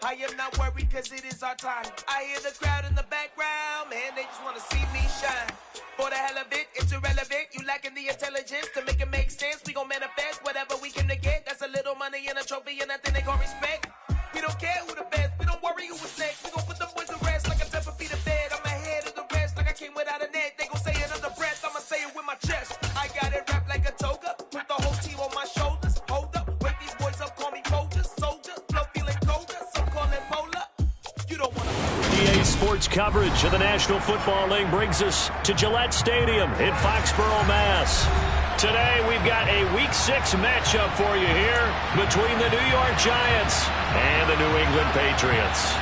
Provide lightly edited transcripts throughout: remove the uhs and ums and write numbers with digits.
I am not worried cause it is our time. I hear the crowd in the background, man, they just wanna see me shine. For the hell of it, it's irrelevant. You lacking the intelligence to make it make sense. We gon' manifest whatever we came to get. That's a little money and a trophy and nothing they call respect. We don't care who the best, we don't worry who was next. We gon' put them boys to rest like a 10 feet of bed. I'm ahead of the rest like I came without a net. They gon' say it under breath, I'ma say it with my chest. I got it wrapped like a toga, put the whole team on my shoulders. Hold up, wake these boys up, call me Folgers. Soldier, flow feeling colder, some call it polar. You don't wanna... EA Sports coverage of the National Football League brings us to Gillette Stadium in Foxborough, Mass. Today we've got a Week 6 matchup for you here between the New York Giants and the New England Patriots.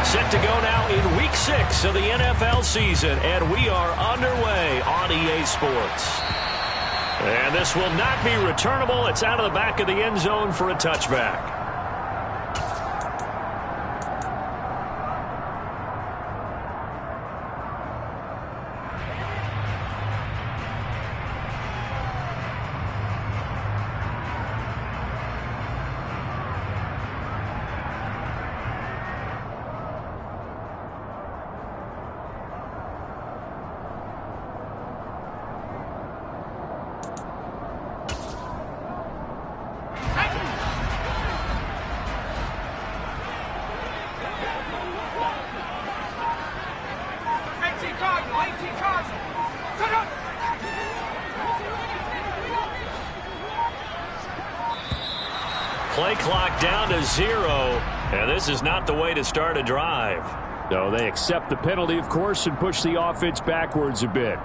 Set to go now in Week 6 of the NFL season, and we are underway on EA Sports. And this will not be returnable. It's out of the back of the end zone for a touchback. Play clock down to 0, and this is not the way to start a drive. No, they accept the penalty, of course, and push the offense backwards a bit.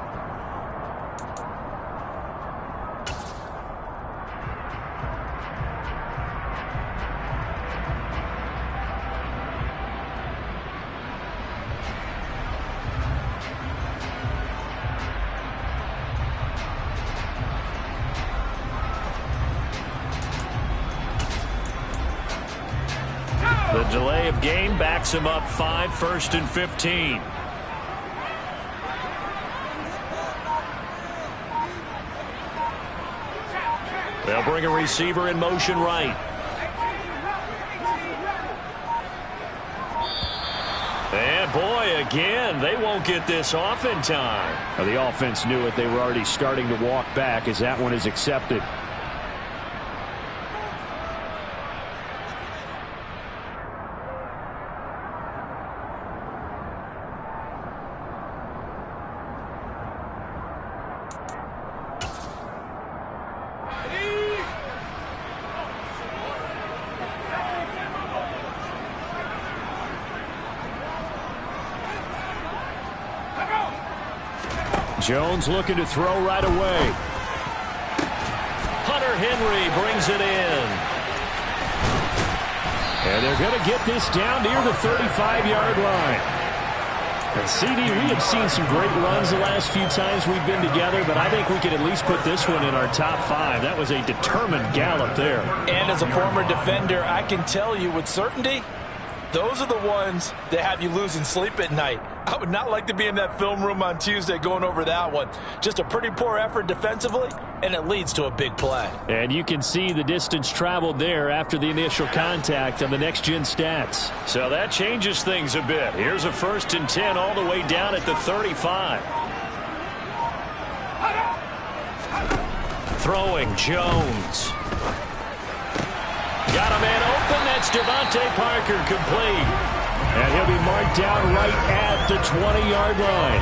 The delay of game backs him up 5, 1st and 15. They'll bring a receiver in motion right. And boy, again, they won't get this off in time. Well, the offense knew it. They were already starting to walk back as that one is accepted. Jones looking to throw right away. Hunter Henry brings it in. And they're going to get this down near the 35-yard line. And CD, we have seen some great runs the last few times we've been together, but I think we could at least put this one in our top 5. That was a determined gallop there. And as a former defender, I can tell you with certainty, those are the ones that have you losing sleep at night. I would not like to be in that film room on Tuesday going over that one. Just a pretty poor effort defensively, and it leads to a big play. And you can see the distance traveled there after the initial contact on the next-gen stats. So that changes things a bit. Here's a 1st and 10 all the way down at the 35. Throwing Jones. Got a man open. That's Devontae Parker complete. And he'll be marked down right at the 20-yard line.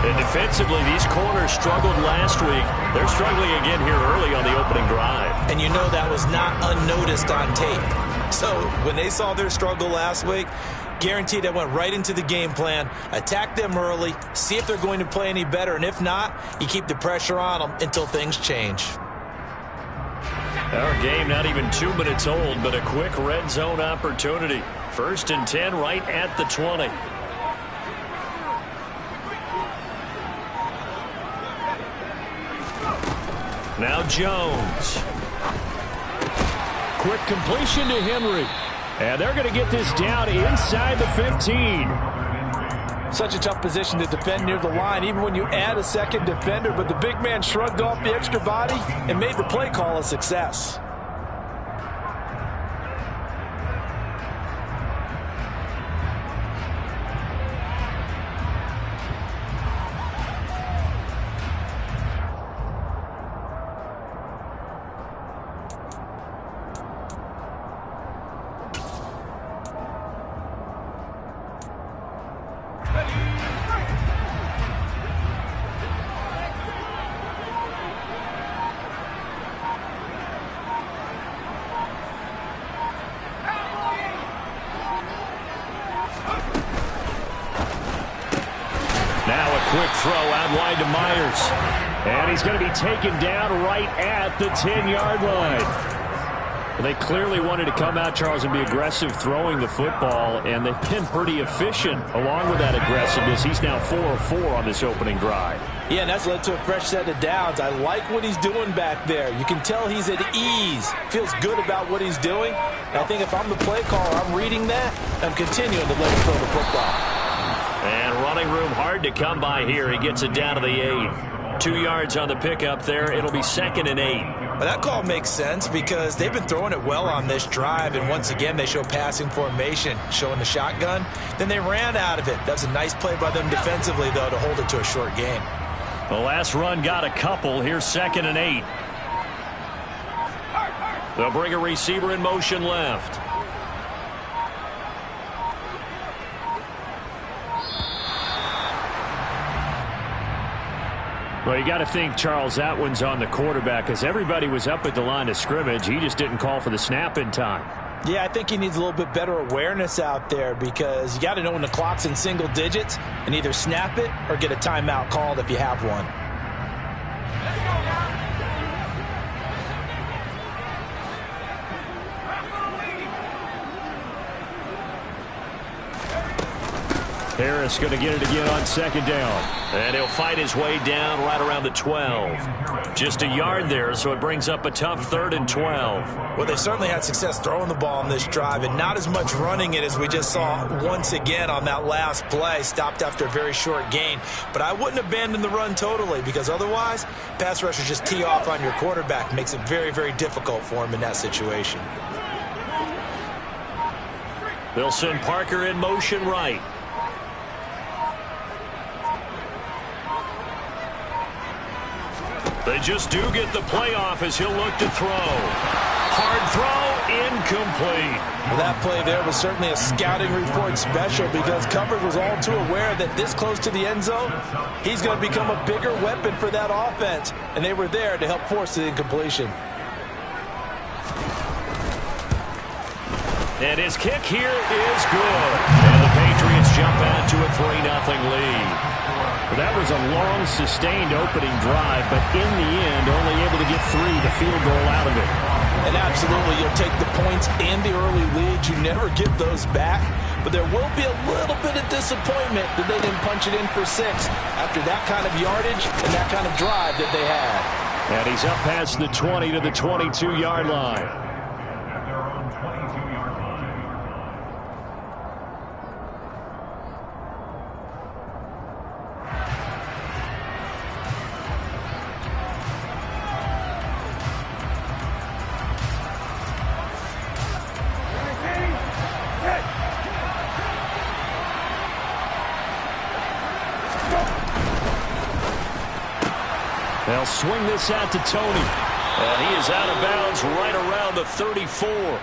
And defensively, these corners struggled last week. They're struggling again here early on the opening drive. And you know that was not unnoticed on tape. So when they saw their struggle last week, guaranteed they went right into the game plan, attack them early, see if they're going to play any better. And if not, you keep the pressure on them until things change. Our game not even 2 minutes old, but a quick red zone opportunity. 1st and 10 right at the 20. Now Jones. Quick completion to Henry. And they're going to get this down inside the 15. Such a tough position to defend near the line, even when you add a second defender, but the big man shrugged off the extra body and made the play call a success. Quick throw out wide to Myers. And he's going to be taken down right at the 10-yard line. They clearly wanted to come out, Charles, and be aggressive throwing the football, and they've been pretty efficient along with that aggressiveness. He's now 4 of 4 on this opening drive. Yeah, and that's led to a fresh set of downs. I like what he's doing back there. You can tell he's at ease. Feels good about what he's doing. And I think if I'm the play caller, I'm reading that. I'm continuing to let him throw the football. And running room hard to come by here. He gets it down to the 8. 2 yards on the pickup there. It'll be 2nd and 8. Well, that call makes sense because they've been throwing it well on this drive, and once again they show passing formation, showing the shotgun. Then they ran out of it. That's a nice play by them defensively, though, to hold it to a short gain. The last run got a couple. Here's 2nd and 8. They'll bring a receiver in motion left. Well, you got to think, Charles, that one's on the quarterback because everybody was up at the line of scrimmage. He just didn't call for the snap in time. Yeah, I think he needs a little bit better awareness out there because you got to know when the clock's in single digits and either snap it or get a timeout called if you have one. Harris going to get it again on 2nd down. And he'll fight his way down right around the 12. Just a yard there, so it brings up a tough 3rd and 12. Well, they certainly had success throwing the ball on this drive and not as much running it as we just saw once again on that last play. Stopped after a very short gain. But I wouldn't abandon the run totally because otherwise, pass rushers just tee off on your quarterback. Makes it very, very difficult for him in that situation. They'll send Parker in motion right. They just do get the playoff as he'll look to throw. Hard throw, incomplete. Well, that play there was certainly a scouting report special because coverage was all too aware that this close to the end zone, he's going to become a bigger weapon for that offense. And they were there to help force the incompletion. And his kick here is good. And the Patriots jump out to a 3-0 lead. That was a long, sustained opening drive, but in the end, only able to get 3, the field goal out of it. And absolutely, you'll take the points and the early leads. You never get those back, but there will be a little bit of disappointment that they didn't punch it in for 6 after that kind of yardage and that kind of drive that they had. And he's up past the 20 to the 22-yard line. They'll swing this out to Tony. And he is out of bounds right around the 34.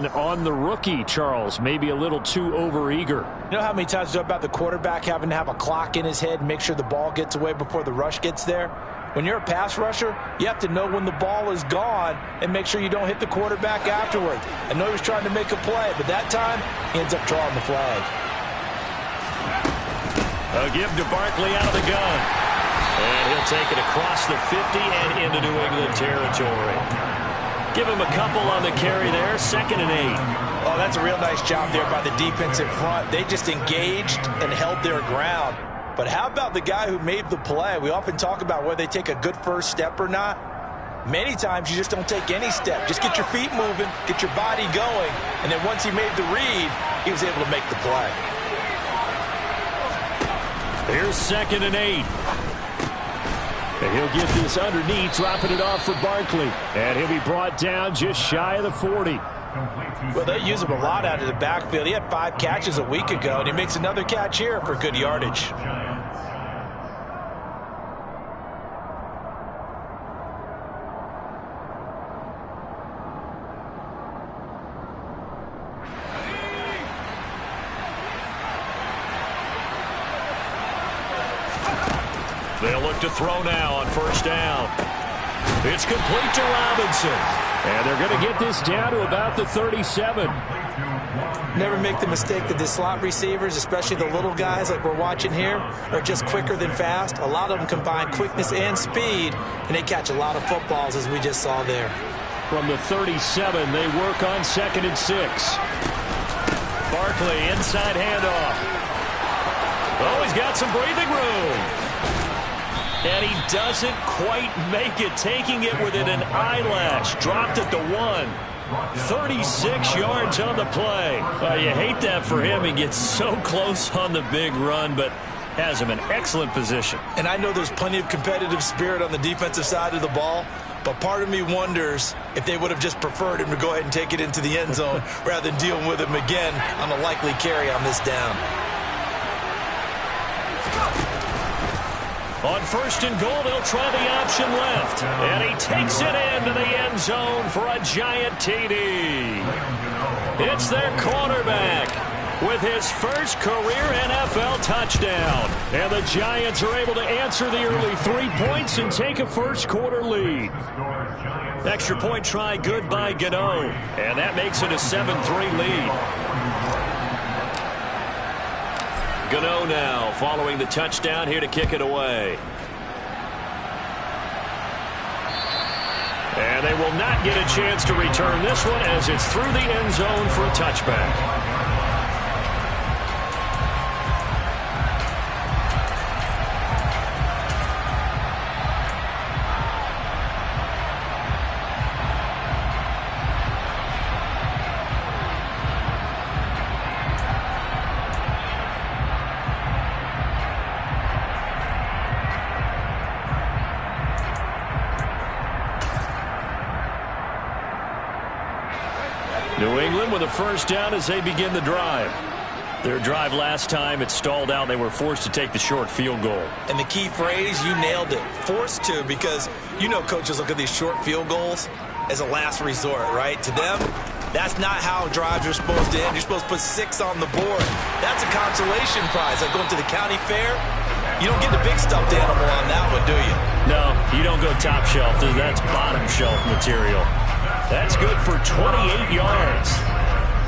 And on the rookie, Charles, maybe a little too overeager. You know how many times we talk about the quarterback having to have a clock in his head and make sure the ball gets away before the rush gets there? When you're a pass rusher, you have to know when the ball is gone and make sure you don't hit the quarterback afterwards. I know he was trying to make a play, but that time he ends up drawing the flag. A give to Barkley out of the gun. And he'll take it across the 50 and into New England territory. Give him a couple on the carry there, 2nd and 8. Oh, that's a real nice job there by the defensive front. They just engaged and held their ground. But how about the guy who made the play? We often talk about whether they take a good first step or not. Many times you just don't take any step. Just get your feet moving, get your body going, and then once he made the read, he was able to make the play. Here's 2nd and 8. And he'll get this underneath, dropping it off for Barkley. And he'll be brought down just shy of the 40. Well, they use him a lot out of the backfield. He had 5 catches a week ago, and he makes another catch here for good yardage. They'll look to throw now on 1st down. It's complete to Robinson. And they're going to get this down to about the 37. Never make the mistake that the slot receivers, especially the little guys like we're watching here, are just quicker than fast. A lot of them combine quickness and speed, and they catch a lot of footballs, as we just saw there. From the 37, they work on 2nd and 6. Barkley, inside handoff. Oh, he's got some breathing room. And he doesn't quite make it, taking it within an eyelash. Dropped at the 1. 36 yards on the play. You hate that for him. He gets so close on the big run, but has him in excellent position. And I know there's plenty of competitive spirit on the defensive side of the ball, but part of me wonders if they would have just preferred him to go ahead and take it into the end zone rather than dealing with him again on a likely carry on this down. On 1st and goal, they'll try the option left. And he takes it into the end zone for a giant TD. It's their quarterback with his first career NFL touchdown. And the Giants are able to answer the early 3 points and take a first-quarter lead. Extra point try good by Gano. And that makes it a 7-3 lead. Gano now following the touchdown here to kick it away. And they will not get a chance to return this one as it's through the end zone for a touchback. New England with a first down as they begin the drive. Their drive last time, it stalled out. They were forced to take the short field goal. And the key phrase, you nailed it. Forced to, because you know coaches look at these short field goals as a last resort, right? To them, that's not how drives are supposed to end. You're supposed to put 6 on the board. That's a consolation prize. Like going to the county fair, you don't get the big stuffed animal on that one, do you? No, you don't go top shelf. That's bottom shelf material. That's good for 28 yards.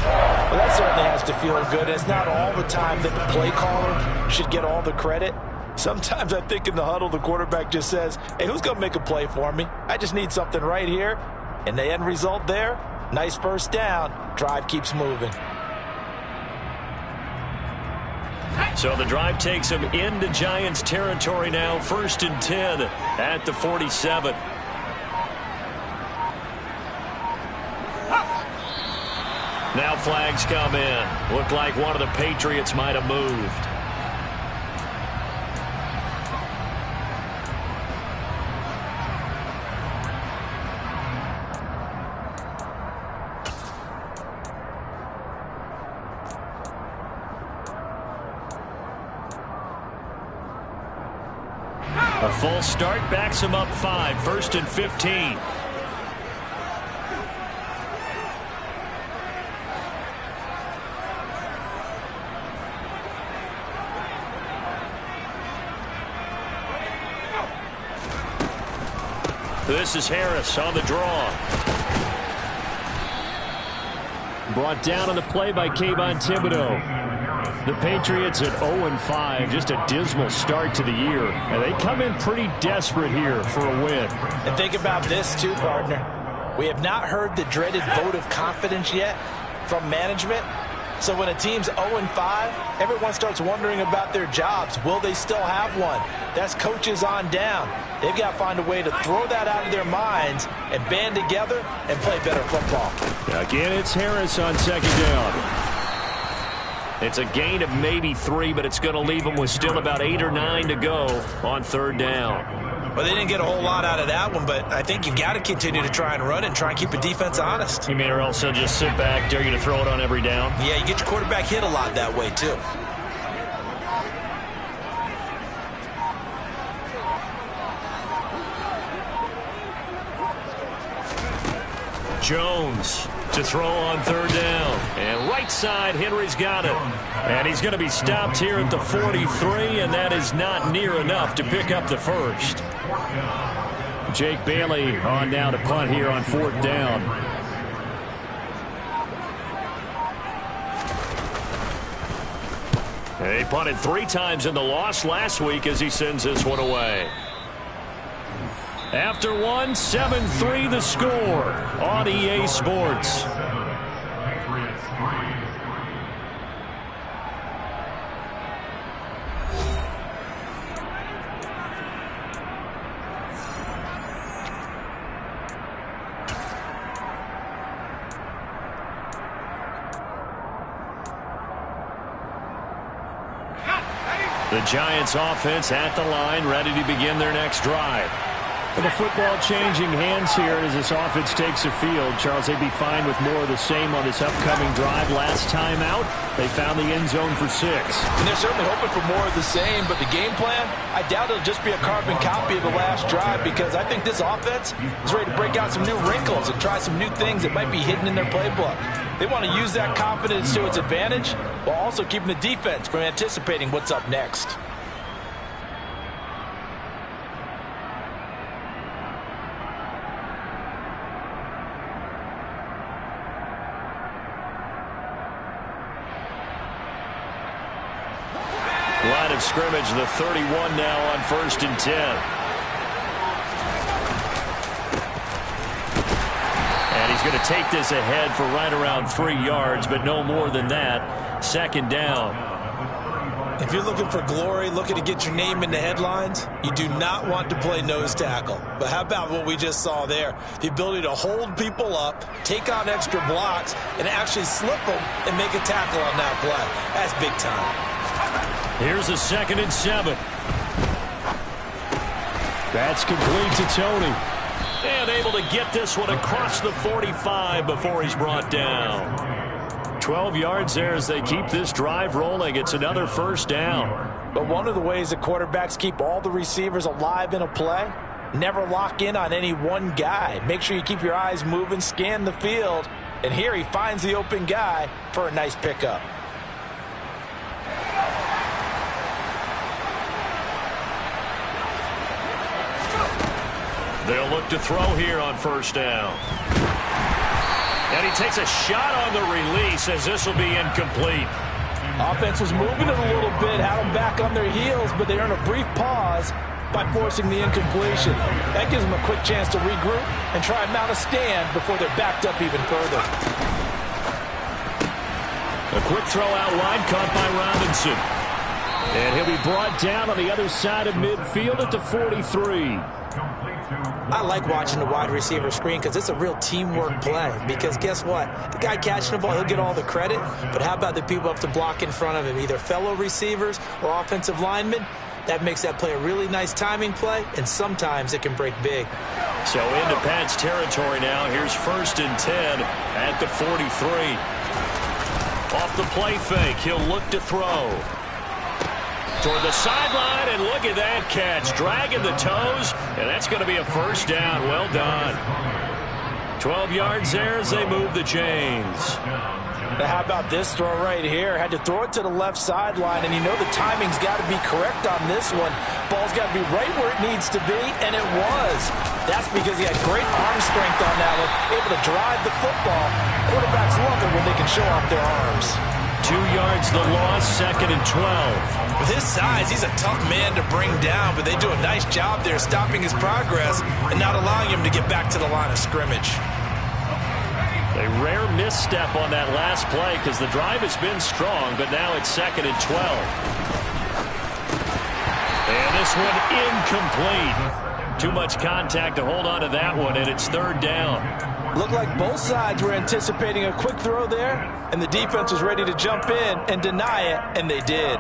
Well, that certainly has to feel good. It's not all the time that the play caller should get all the credit. Sometimes I think in the huddle, the quarterback just says, hey, who's going to make a play for me? I just need something right here. And the end result there, nice first down. Drive keeps moving. So the drive takes them into Giants territory now. 1st and 10 at the 47. Now flags come in. Looked like one of the Patriots might have moved. A full start backs him up 5. 1st and 15. This is Harris on the draw. Brought down on the play by Kayvon Thibodeaux. The Patriots at 0-5, just a dismal start to the year. And they come in pretty desperate here for a win. And think about this too, partner. We have not heard the dreaded vote of confidence yet from management. So when a team's 0-5, everyone starts wondering about their jobs. Will they still have one? That's coaches on down. They've got to find a way to throw that out of their minds and band together and play better football. Again, it's Harris on second down. It's a gain of maybe 3, but it's going to leave them with still about 8 or 9 to go on third down. Well, they didn't get a whole lot out of that one, but I think you've got to continue to try and run and try and keep the defense honest. You mean or else they'll just sit back, dare you to throw it on every down? Yeah, you get your quarterback hit a lot that way, too. Jones to throw on third down. And right side, Henry's got it. And he's going to be stopped here at the 43, and that is not near enough to pick up the first. Jake Bailey on now to punt here on fourth down. He punted 3 times in the loss last week as he sends this one away. After one, 7-3 the score on EA Sports. The Giants offense at the line, ready to begin their next drive. And the football changing hands here as this offense takes the field. Charles, they'd be fine with more of the same on this upcoming drive. Last time out, they found the end zone for 6. And they're certainly hoping for more of the same, but the game plan, I doubt it'll just be a carbon copy of the last drive, because I think this offense is ready to break out some new wrinkles and try some new things that might be hidden in their playbook. They want to use that confidence to its advantage while also keeping the defense from anticipating what's up next. Line of scrimmage, the 31 now on 1st and 10. And he's going to take this ahead for right around 3 yards, but no more than that. Second down. If you're looking for glory, looking to get your name in the headlines, you do not want to play nose tackle. But how about what we just saw there? The ability to hold people up, take on extra blocks, and actually slip them and make a tackle on that play. That's big time. Here's a 2nd and 7. That's complete to Tony. And able to get this one across the 45 before he's brought down. 12 yards there as they keep this drive rolling. It's another first down. But one of the ways that quarterbacks keep all the receivers alive in a play, never lock in on any one guy. Make sure you keep your eyes moving, scan the field. And here he finds the open guy for a nice pickup. They'll look to throw here on first down. And he takes a shot on the release as this will be incomplete. Offense was moving it a little bit, had them back on their heels, but they earn a brief pause by forcing the incompletion. That gives them a quick chance to regroup and try and mount a stand before they're backed up even further. A quick throw out wide caught by Robinson. And he'll be brought down on the other side of midfield at the 43. I like watching the wide receiver screen because it's a real teamwork play. Because guess what? The guy catching the ball, he'll get all the credit. But how about the people up to block in front of him, either fellow receivers or offensive linemen? That makes that play a really nice timing play, and sometimes it can break big. So into Pat's territory now. Here's 1st and 10 at the 43. Off the play fake, he'll look to throw. Toward the sideline, and look at that catch. Dragging the toes, and that's going to be a first down. Well done. 12 yards there as they move the chains. Now how about this throw right here? Had to throw it to the left sideline, and you know the timing's got to be correct on this one. Ball's got to be right where it needs to be, and it was. That's because he had great arm strength on that one, able to drive the football. Quarterbacks love it when they can show off their arms. 2 yards the loss, 2nd and 12. With his size, he's a tough man to bring down, but they do a nice job there stopping his progress and not allowing him to get back to the line of scrimmage. A rare misstep on that last play because the drive has been strong, but now it's 2nd and 12. And this one incomplete. Too much contact to hold on to that one, and it's 3rd down. Looked like both sides were anticipating a quick throw there, and the defense was ready to jump in and deny it, and they did.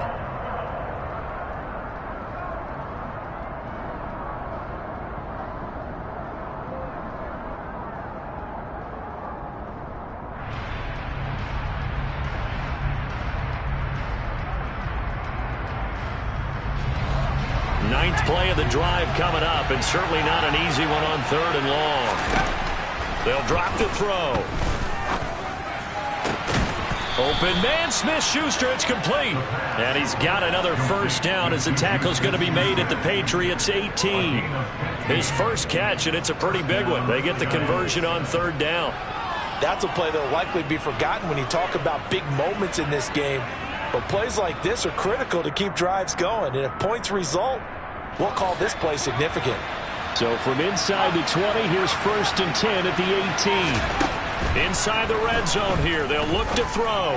Ninth play of the drive coming up, and certainly not an easy one on 3rd and long. They'll drop the throw. Open man, Smith-Schuster, it's complete. And he's got another first down as the tackle's going to be made at the Patriots' 18. His first catch, and it's a pretty big one. They get the conversion on 3rd down. That's a play that will likely be forgotten when you talk about big moments in this game. But plays like this are critical to keep drives going. And if points result, we'll call this play significant. So from inside the 20, here's 1st and 10 at the 18. Inside the red zone here, they'll look to throw.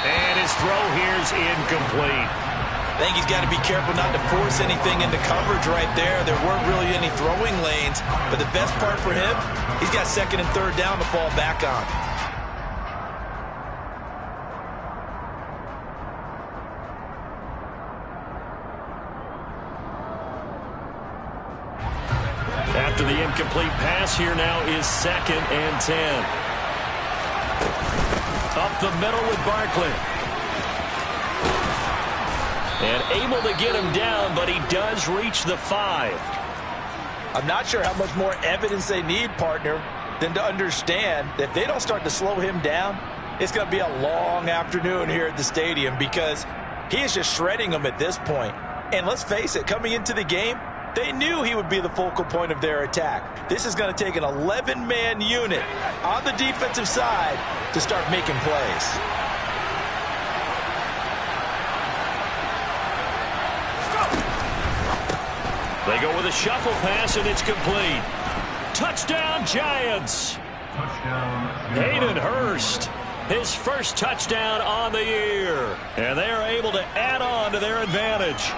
And his throw here's incomplete. I think he's got to be careful not to force anything into coverage right there. There weren't really any throwing lanes. But the best part for him, he's got 2nd and 3rd down to fall back on. After the incomplete pass, here now is 2nd and 10. Up the middle with Barkley. And able to get him down, but he does reach the 5. I'm not sure how much more evidence they need, partner, than to understand that if they don't start to slow him down, it's going to be a long afternoon here at the stadium because he is just shredding them at this point. And let's face it, coming into the game, they knew he would be the focal point of their attack. This is going to take an 11-man unit on the defensive side to start making plays. They go with a shuffle pass, and it's complete. Touchdown, Giants. Hayden Hurst, his first touchdown on the year. And they are able to add on to their advantage.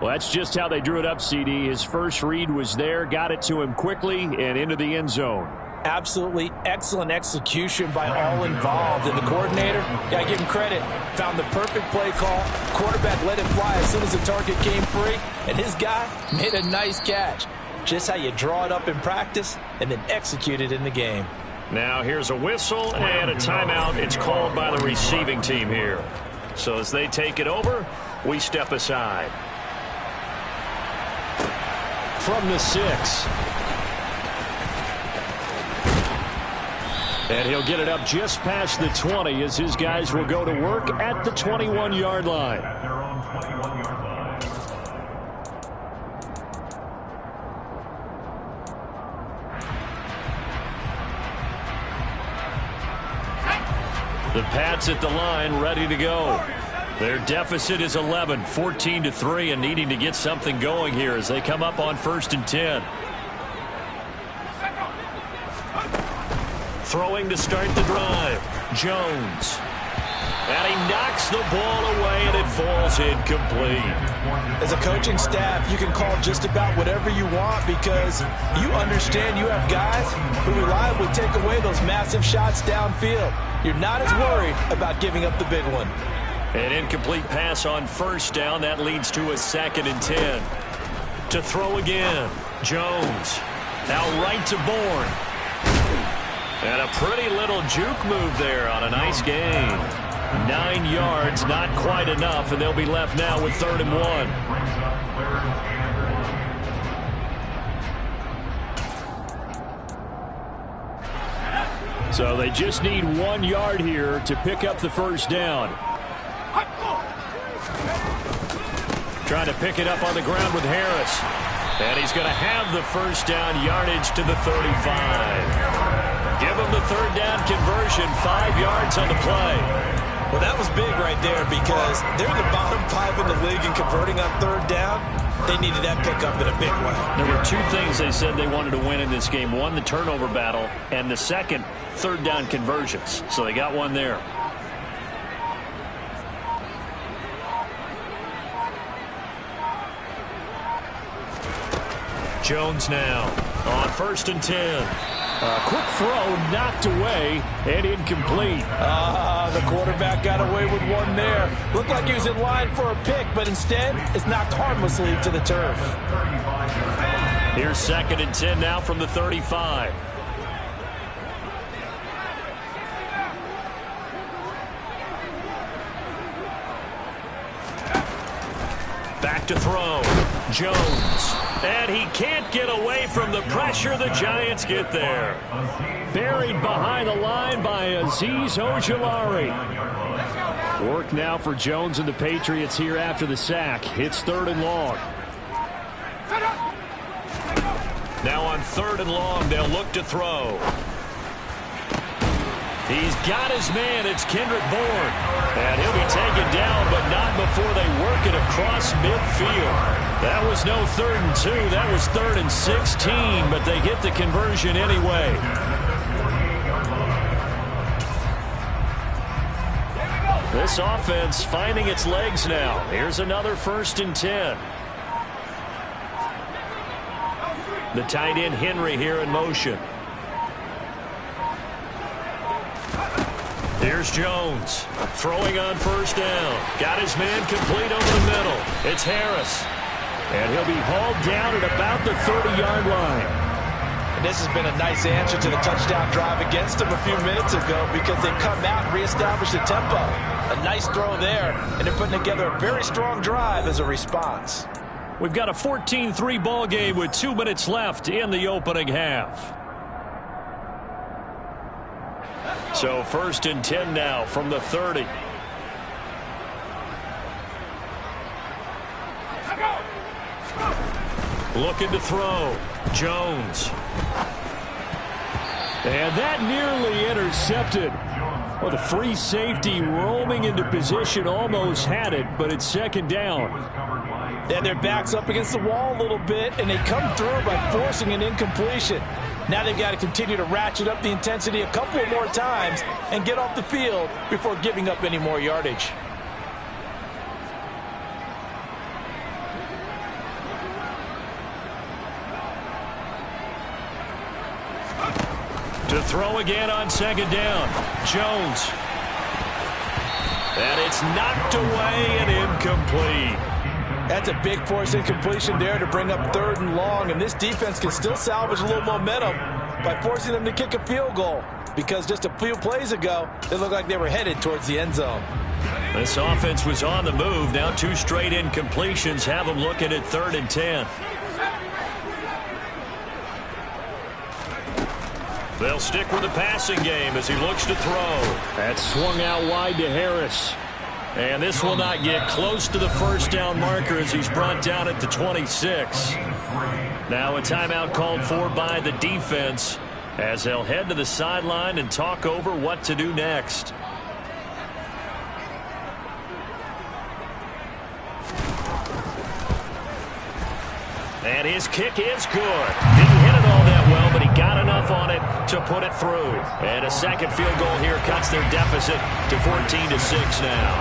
Well, that's just how they drew it up, CD. His first read was there, got it to him quickly, and into the end zone. Absolutely excellent execution by all involved. And the coordinator, got to give him credit, found the perfect play call. Quarterback let it fly as soon as the target came free. And his guy made a nice catch. Just how you draw it up in practice and then execute it in the game. Now here's a whistle and a timeout. It's called by the receiving team here. So as they take it over, we step aside. From the 6. And he'll get it up just past the 20 as his guys will go to work at the 21-yard line. The Pats at the line ready to go. Their deficit is 11, 14-3, and needing to get something going here as they come up on 1st and 10. Throwing to start the drive. Jones. And he knocks the ball away, and it falls incomplete. As a coaching staff, you can call just about whatever you want because you understand you have guys who reliably take away those massive shots downfield. You're not as worried about giving up the big one. An incomplete pass on 1st down. That leads to a 2nd and 10. To throw again. Jones. Now right to Bourne. And a pretty little juke move there on a nice gain. 9 yards, not quite enough, and they'll be left now with 3rd and 1. So they just need 1 yard here to pick up the first down. Trying to pick it up on the ground with Harris. And he's going to have the first down, yardage to the 35. Give him the third down conversion, 5 yards on the play. Well, that was big right there because they're the bottom 5 in the league in converting on third down. They needed that pickup in a big way. There were 2 things they said they wanted to win in this game. One, the turnover battle, and the second, third down conversions. So they got one there. Jones now on 1st and 10. A quick throw knocked away and incomplete. The quarterback got away with one there. Looked like he was in line for a pick, but instead it's knocked harmlessly to the turf. Here's 2nd and 10 now from the 35. Back to throw. Jones. And he can't get away from the pressure. The Giants get there. Buried behind the line by Azeez Ojulari. Work now for Jones and the Patriots here after the sack. It's 3rd and long. Now on 3rd and long, they'll look to throw. He's got his man. It's Kendrick Bourne. And he'll be taken down, but not before they work it across midfield. That was no 3rd and 2. That was 3rd and 16, but they get the conversion anyway. This offense finding its legs now. Here's another 1st and 10. The tight end Henry here in motion. Here's Jones throwing on 1st down. Got his man complete over the middle. It's Harris. And he'll be hauled down at about the 30-yard line. And this has been a nice answer to the touchdown drive against them a few minutes ago because they've come out and reestablished the tempo. A nice throw there, and they're putting together a very strong drive as a response. We've got a 14-3 ball game with 2 minutes left in the opening half. So 1st and 10 now from the 30. Looking to throw. Jones. And that nearly intercepted. Well, the free safety roaming into position almost had it, but it's 2nd down. Yeah, their back's up against the wall a little bit, and they come through by forcing an incompletion. Now they've got to continue to ratchet up the intensity a couple more times and get off the field before giving up any more yardage. To throw again on 2nd down. Jones. And it's knocked away and incomplete. That's a big force incompletion there to bring up 3rd and long, and this defense can still salvage a little momentum by forcing them to kick a field goal because just a few plays ago, it looked like they were headed towards the end zone. This offense was on the move. Now 2 straight incompletions have them looking at 3rd and 10. They'll stick with the passing game as he looks to throw. That's swung out wide to Harris. And this will not get close to the 1st down marker as he's brought down at the 26. Now a timeout called for by the defense as they'll head to the sideline and talk over what to do next. And his kick is good. Didn't hit it all that well, but he got enough on it to put it through. And a second field goal here cuts their deficit to 14-6 now.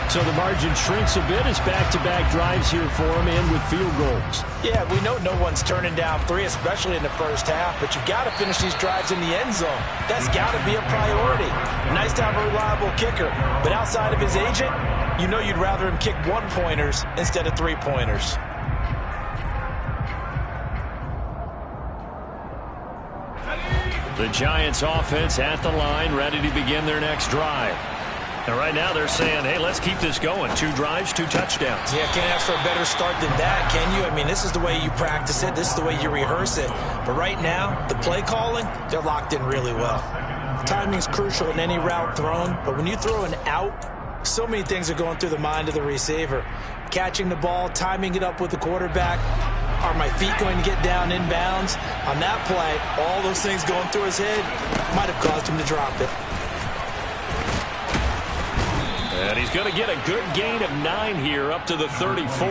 So the margin shrinks a bit as back-to-back drives here for him and with field goals. Yeah, we know no one's turning down 3, especially in the first half, but you've got to finish these drives in the end zone. That's got to be a priority. Nice to have a reliable kicker, but outside of his agent, you know you'd rather him kick 1-pointers instead of 3-pointers. The Giants offense at the line, ready to begin their next drive. And right now they're saying, hey, let's keep this going. 2 drives, 2 touchdowns. Yeah, can't ask for a better start than that, can you? I mean, this is the way you practice it. This is the way you rehearse it. But right now, the play calling, they're locked in really well. Timing's crucial in any route thrown, but when you throw an out, so many things are going through the mind of the receiver. Catching the ball, timing it up with the quarterback. Are my feet going to get down inbounds? On that play, all those things going through his head might have caused him to drop it. And he's going to get a good gain of 9 here, up to the 34.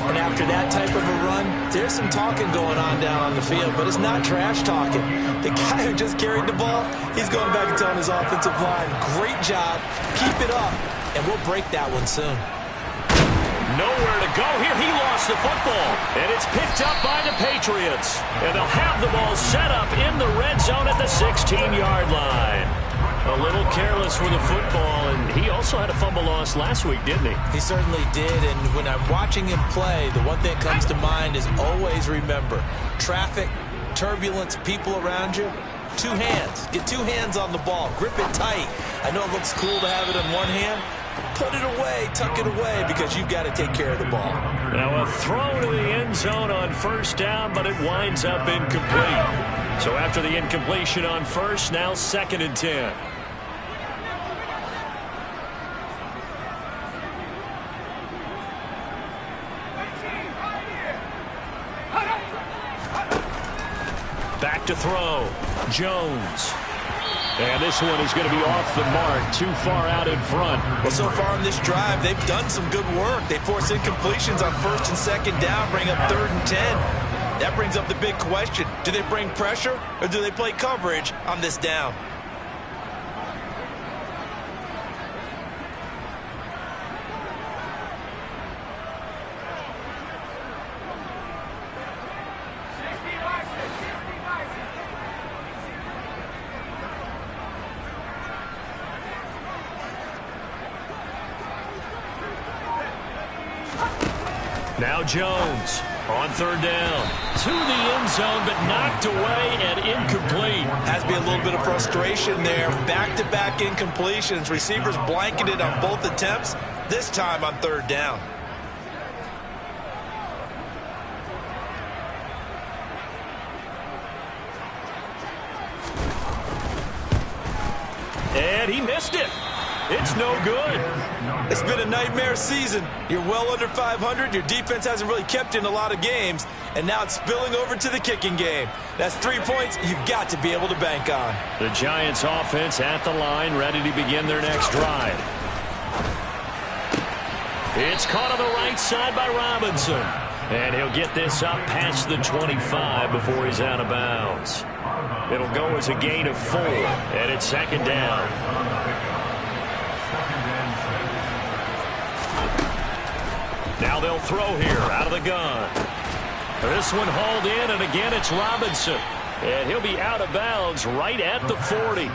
And after that type of a run, there's some talking going on down on the field, but it's not trash talking. The guy who just carried the ball, he's going back and telling his offensive line, great job, keep it up, and we'll break that one soon. Nowhere to go here. He lost the football, and it's picked up by the Patriots. And they'll have the ball set up in the red zone at the 16-yard line. A little careless with the football, and he also had a fumble loss last week, didn't he? He certainly did, and when I'm watching him play, the one thing that comes to mind is always remember, traffic, turbulence, people around you, 2 hands. Get 2 hands on the ball. Grip it tight. I know it looks cool to have it in one hand. Put it away, tuck it away, because you've got to take care of the ball. Now a throw to the end zone on first down, but it winds up incomplete. So after the incompletion on first, now 2nd and 10. Back to throw. Jones. And this one is going to be off the mark, too far out in front. Well, so far on this drive, they've done some good work. They force incompletions on 1st and 2nd down, bring up 3rd and 10. That brings up the big question. Do they bring pressure or do they play coverage on this down? Now Jones on 3rd down. To the end zone, but knocked away and incomplete. Has to be a little bit of frustration there. Back-to-back incompletions. Receivers blanketed on both attempts, this time on 3rd down. And he missed it. It's no good. It's been a nightmare season. You're well under 500. Your defense hasn't really kept you in a lot of games. And now it's spilling over to the kicking game. That's 3 points you've got to be able to bank on. The Giants offense at the line, ready to begin their next drive. It's caught on the right side by Robinson. And he'll get this up past the 25 before he's out of bounds. It'll go as a gain of 4. And it's 2nd down. Now they'll throw here out of the gun. This one hauled in, and again it's Robinson. And he'll be out of bounds right at the 40.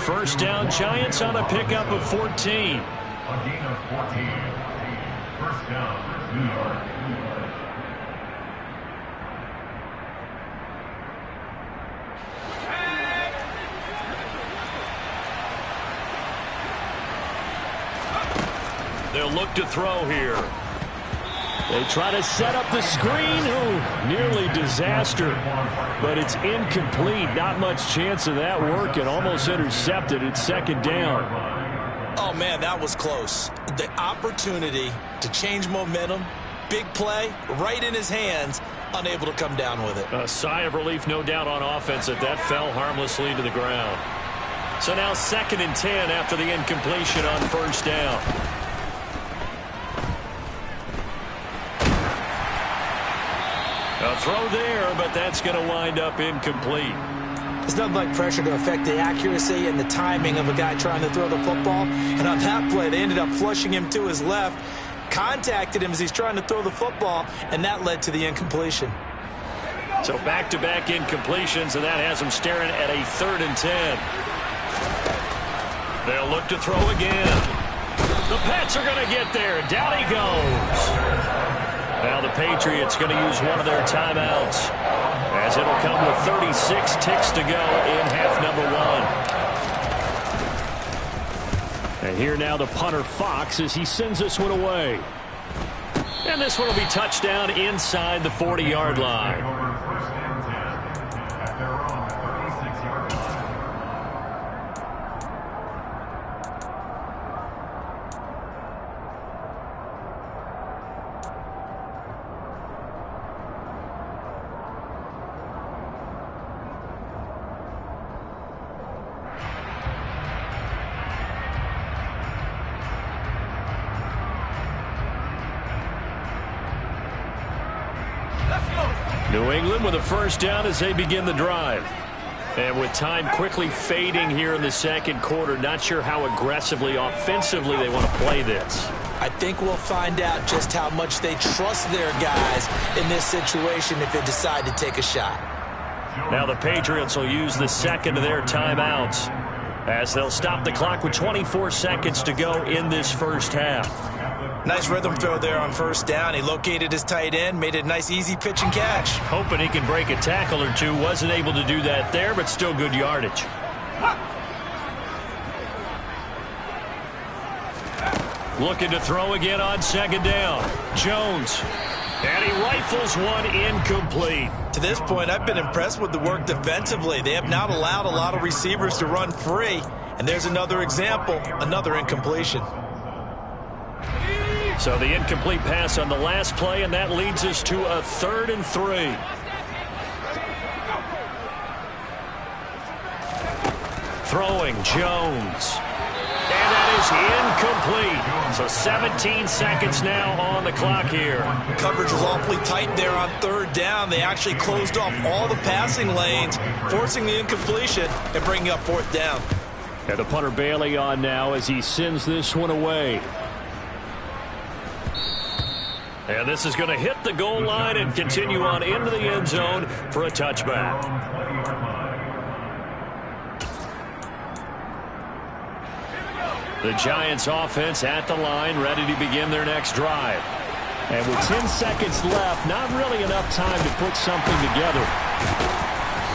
1st down, Giants on a pickup of 14. A gain of 14. 1st down, New York. They'll look to throw here. They try to set up the screen. Ooh, nearly disaster. But it's incomplete. Not much chance of that working. Almost intercepted. It's 2nd down. Oh, man, that was close. The opportunity to change momentum, big play, right in his hands, unable to come down with it. A sigh of relief, no doubt, on offense that fell harmlessly to the ground. So now 2nd and 10 after the incompletion on 1st down. A throw there, but that's going to wind up incomplete. There's nothing like pressure to affect the accuracy and the timing of a guy trying to throw the football. And on that play, they ended up flushing him to his left, contacted him as he's trying to throw the football, and that led to the incompletion. So back-to-back incompletions, and that has him staring at a 3rd and 10. They'll look to throw again. The Pats are going to get there. Down he goes. Now the Patriots going to use one of their timeouts, as it'll come with 36 ticks to go in half number 1. And here now the punter Fox as he sends this one away. And this one will be touchdown inside the 40-yard line. New England with a first down as they begin the drive. And with time quickly fading here in the second quarter, not sure how aggressively, offensively they want to play this. I think we'll find out just how much they trust their guys in this situation if they decide to take a shot. Now the Patriots will use the second of their timeouts as they'll stop the clock with 24 seconds to go in this first half. Nice rhythm throw there on first down. He located his tight end, made it a nice easy pitch and catch. Hoping he can break a tackle or two. Wasn't able to do that there, but still good yardage. Looking to throw again on second down. Jones. And he rifles one incomplete. To this point, I've been impressed with the work defensively. They have not allowed a lot of receivers to run free. And there's another example, another incompletion. So the incomplete pass on the last play, and that leads us to a 3rd and 3. Throwing Jones. And that is incomplete. So 17 seconds now on the clock here. Coverage was awfully tight there on third down. They actually closed off all the passing lanes, forcing the incompletion and bringing up fourth down. And the punter Bailey on now as he sends this one away. And this is going to hit the goal line and continue on into the end zone for a touchback. The Giants offense at the line, ready to begin their next drive. And with 10 seconds left, not really enough time to put something together.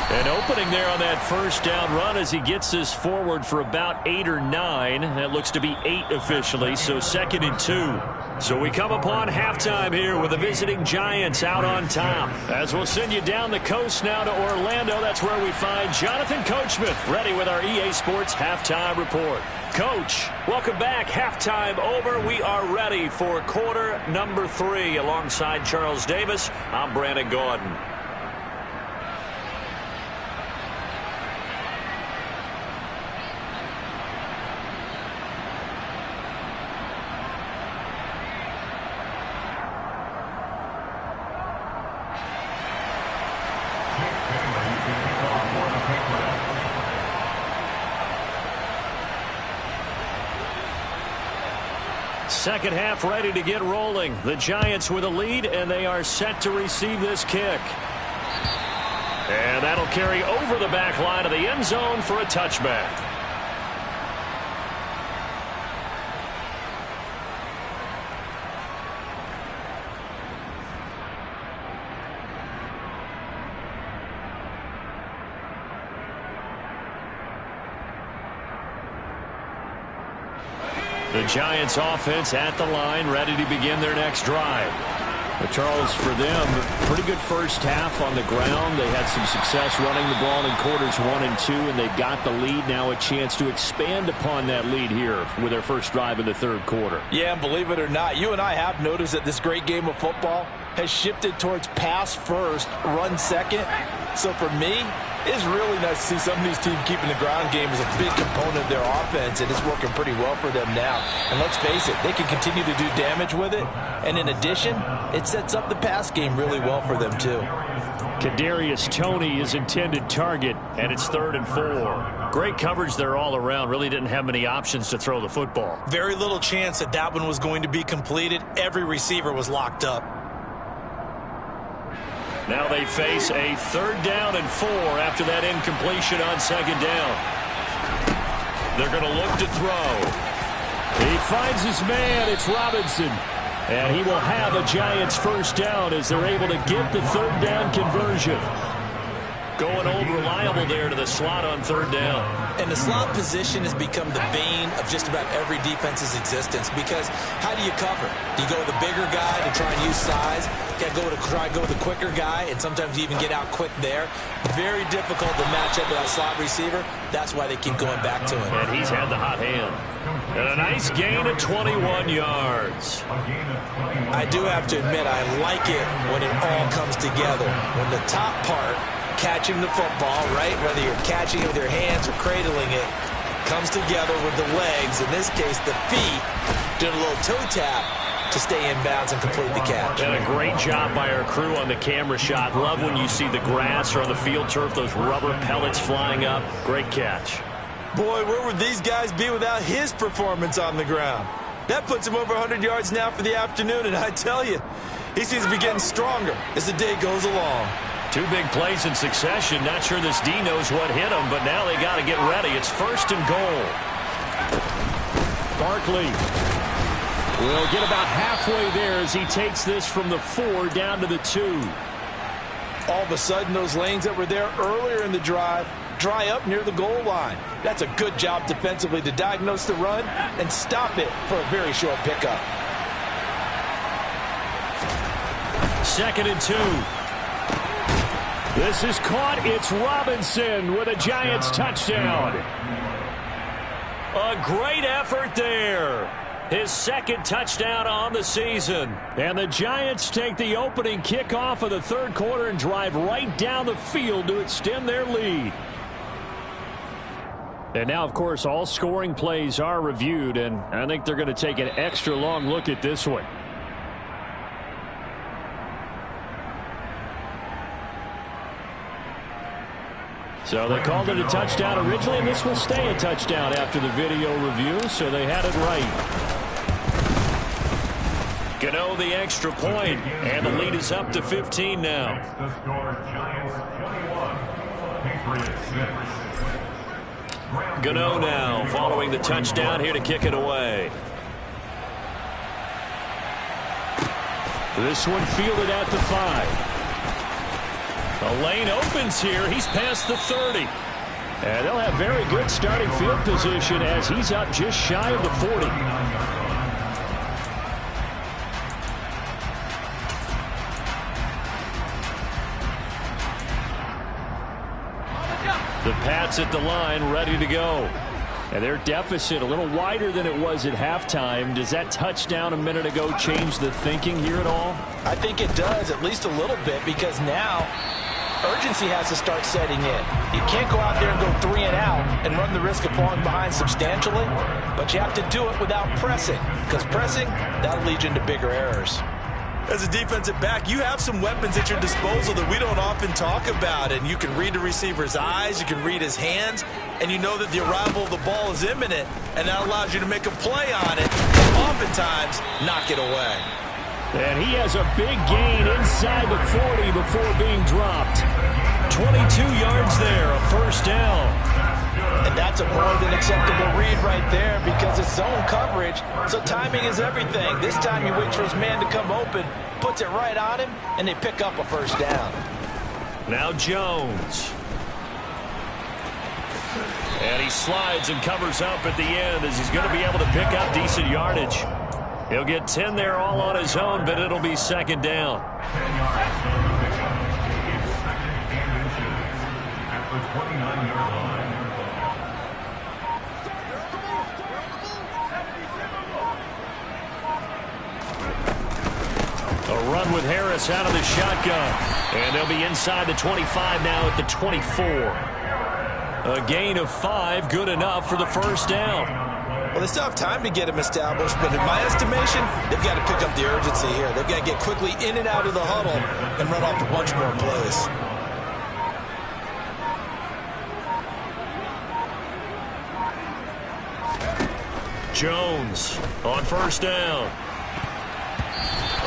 An opening there on that first down run as he gets this forward for about 8 or 9. That looks to be 8 officially, so 2nd and 2. So we come upon halftime here with the visiting Giants out on top. As we'll send you down the coast now to Orlando, that's where we find Jonathan Coachman ready with our EA Sports Halftime Report. Coach, welcome back. Halftime over. We are ready for quarter number 3. Alongside Charles Davis, I'm Brandon Gordon. Second half ready to get rolling. The Giants with a lead, and they are set to receive this kick. And that'll carry over the back line of the end zone for a touchback. The Giants offense at the line, ready to begin their next drive. But Charles, for them, pretty good first half on the ground. They had some success running the ball in quarters 1 and 2, and they've got the lead now, a chance to expand upon that lead here with their first drive in the third quarter. Yeah, and believe it or not, you and I have noticed that this great game of football has shifted towards pass first, run second. So for me, it's really nice to see some of these teams keeping the ground game as a big component of their offense, and it's working pretty well for them now. And let's face it, they can continue to do damage with it. And in addition, it sets up the pass game really well for them too. Kadarius Toney is intended target, and it's 3rd and 4. Great coverage there all around. Really didn't have many options to throw the football. Very little chance that that one was going to be completed. Every receiver was locked up. Now they face a 3rd down and 4 after that incompletion on 2nd down. They're going to look to throw. He finds his man. It's Robinson. And he will have a Giants first down as they're able to get the 3rd down conversion. Going old reliable there to the slot on 3rd down. And the slot position has become the bane of just about every defense's existence, because how do you cover? Do you go with a bigger guy to try and use size? You got to try and go with a quicker guy, and sometimes you even get out quick there. Very difficult to match up with that slot receiver. That's why they keep going back to him. And he's had the hot hand. And a nice gain of 21 yards. I do have to admit, I like it when it all comes together. When the top part, catching the football, right, whether you're catching it with your hands or cradling it, comes together with the legs, in this case the feet, doing a little toe tap. to stay in bounds and complete the catch. And a great job by our crew on the camera shot. Love when you see the grass or on the field turf, those rubber pellets flying up. Great catch. Boy, where would these guys be without his performance on the ground? That puts him over 100 yards now for the afternoon, and I tell you, he seems to be getting stronger as the day goes along. 2 big plays in succession. Not sure this D knows what hit him, but now they got to get ready. It's 1st and goal. Barkley will get about halfway there as he takes this from the 4 down to the 2. All of a sudden, those lanes that were there earlier in the drive dry up near the goal line. That's a good job defensively to diagnose the run and stop it for a very short pickup. 2nd and 2. This is caught. It's Robinson with a Giants touchdown. A great effort there. His 2nd touchdown on the season. And the Giants take the opening kickoff of the 3rd quarter and drive right down the field to extend their lead. And now, of course, all scoring plays are reviewed, and I think they're going to take an extra long look at this one. So they called it a touchdown originally, and this will stay a touchdown after the video review, so they had it right. Gano the extra point, and the lead is up to 15 now. The score, Giants 21, Patriots 6. Gano now following the touchdown here to kick it away. This one fielded at the 5. The lane opens here. He's past the 30. And they'll have very good starting field position as he's up just shy of the 40. The Pats at the line, ready to go. And their deficit a little wider than it was at halftime. Does that touchdown a minute ago change the thinking here at all? I think it does, at least a little bit, because now urgency has to start setting in. You can't go out there and go 3 and out and run the risk of falling behind substantially, but you have to do it without pressing, because pressing, that'll lead you into bigger errors. As a defensive back, you have some weapons at your disposal that we don't often talk about, and you can read the receiver's eyes, you can read his hands, and you know that the arrival of the ball is imminent, and that allows you to make a play on it, and oftentimes knock it away. And he has a big gain inside the 40 before being dropped. 22 yards there, a 1st down. And that's a more than acceptable read right there because it's zone coverage, so timing is everything. This time he waits for his man to come open, puts it right on him, and they pick up a 1st down. Now Jones. And he slides and covers up at the end as he's going to be able to pick up decent yardage. He'll get 10 there all on his own, but it'll be 2nd down. 10 yards on the pickup. It's 2nd and inches at the 29-yard line. A run with Harris out of the shotgun. And they'll be inside the 25 now at the 24. A gain of 5, good enough for the 1st down. Well, they still have time to get him established, but in my estimation, they've got to pick up the urgency here. They've got to get quickly in and out of the huddle and run off a bunch more plays. Jones on 1st down.